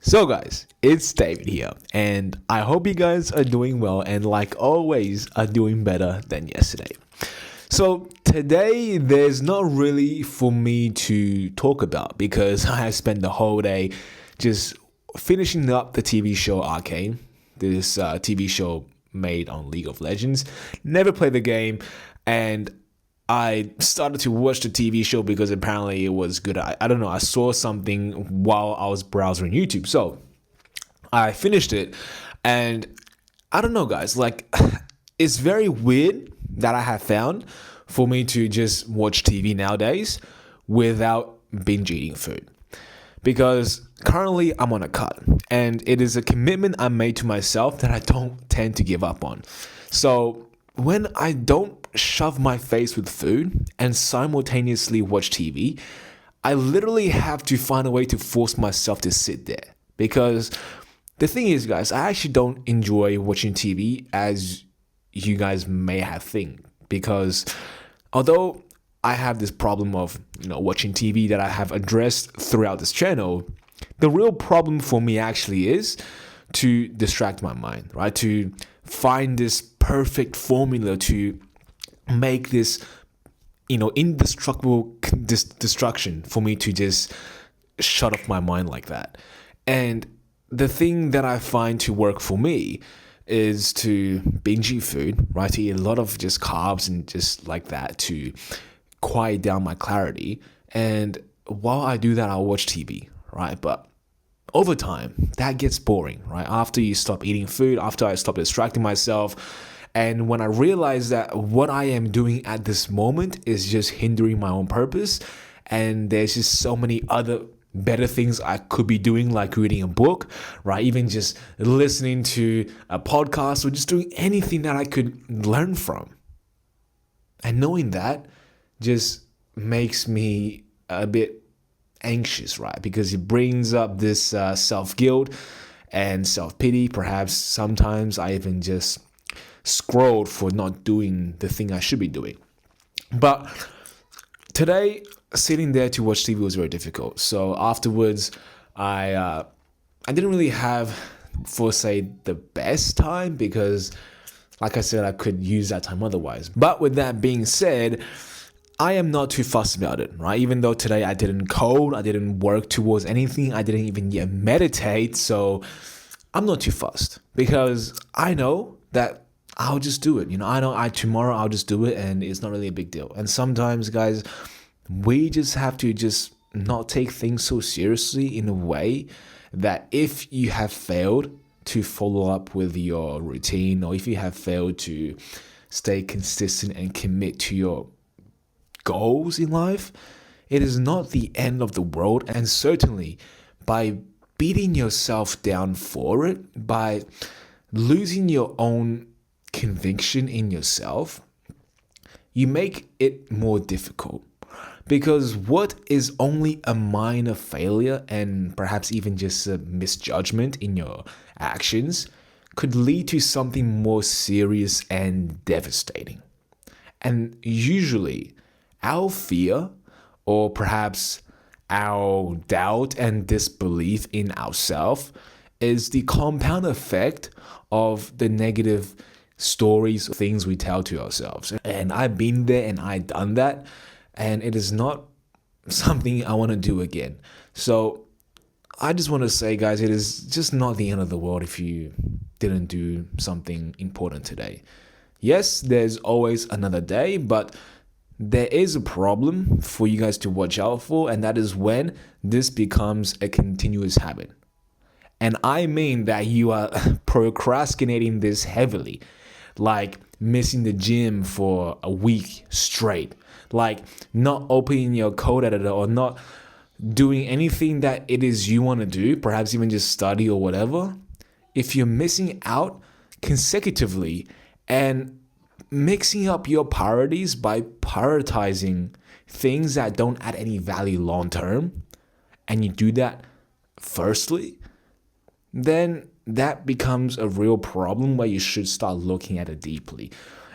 So guys, it's David here, and I hope you guys are doing well and like always are doing better than yesterday. So today there's not really for me to talk about because I spent the whole day just finishing up the TV show Arcane, this TV show made on League of Legends. Never played the game, and I started to watch the TV show because apparently it was good. I don't know. I saw something while I was browsing YouTube. So I finished it. And I don't know, guys. Like, it's very weird that I have found for me to just watch TV nowadays without binge eating food. Because currently I'm on a cut. And it is a commitment I made to myself that I don't tend to give up on. So when I don't shove my face with food and simultaneously watch TV, I literally have to find a way to force myself to sit there. Because the thing is, guys, I actually don't enjoy watching TV as you guys may have think. Because although I have this problem of watching TV that I have addressed throughout this channel, the real problem for me actually is to distract my mind, right? To find this perfect formula to make this indestructible destruction for me to just shut off my mind like that. And the thing that I find to work for me is to binge eat food, right? To eat a lot of just carbs and just like that to quiet down my clarity. And while I do that, I'll watch TV, right? But over time, that gets boring, right? After you stop eating food, after I stop distracting myself, and when I realize that what I am doing at this moment is just hindering my own purpose, and there's just so many other better things I could be doing, like reading a book, right? Even just listening to a podcast or just doing anything that I could learn from. And knowing that just makes me a bit anxious, right? Because it brings up this self-guilt and self-pity. Perhaps sometimes I even just scrolled for not doing the thing I should be doing. But today, sitting there to watch TV was very difficult. So afterwards, I didn't really have, for say, the best time because, like I said, I could use that time otherwise. But with that being said, I am not too fussed about it, right? Even though today I didn't code, I didn't work towards anything, I didn't even yet meditate. So I'm not too fussed because I know that I'll just do it. I know tomorrow I'll just do it and it's not really a big deal. And sometimes, guys, we just have to just not take things so seriously in a way that if you have failed to follow up with your routine or if you have failed to stay consistent and commit to your goals in life, it is not the end of the world. And certainly by beating yourself down for it, by losing your own conviction in yourself, you make it more difficult. Because what is only a minor failure and perhaps even just a misjudgment in your actions could lead to something more serious and devastating. And usually our fear or perhaps our doubt and disbelief in ourselves is the compound effect of the negative stories, things we tell to ourselves. And I've been there and I've done that, and it is not something I want to do again. So I just want to say, guys, it is just not the end of the world if you didn't do something important today. Yes, there's always another day, but there is a problem for you guys to watch out for, and that is when this becomes a continuous habit. And I mean that you are procrastinating this heavily, like missing the gym for a week straight, like not opening your code editor or not doing anything that it is you want to do, perhaps even just study or whatever. If you're missing out consecutively and mixing up your priorities by prioritizing things that don't add any value long term, and you do that firstly, then that becomes a real problem where you should start looking at it deeply.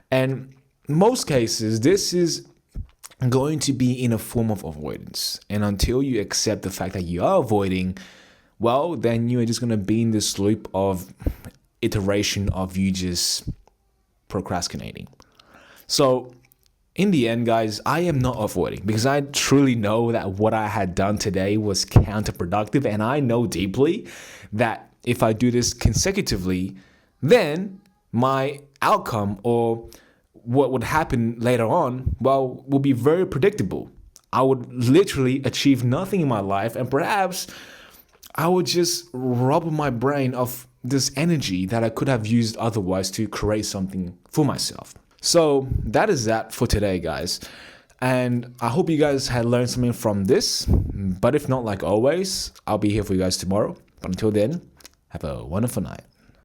And most cases, this is going to be in a form of avoidance. And until you accept the fact that you are avoiding, well, then you are just going to be in this loop of iteration of you just procrastinating. So in the end, guys, I am not avoiding because I truly know that what I had done today was counterproductive. And I know deeply that if I do this consecutively, then my outcome or what would happen later on, well, will be very predictable. I would literally achieve nothing in my life, and perhaps I would just rob my brain of this energy that I could have used otherwise to create something for myself. So that is that for today, guys. And I hope you guys had learned something from this. But if not, like always, I'll be here for you guys tomorrow. But until then, have a wonderful night.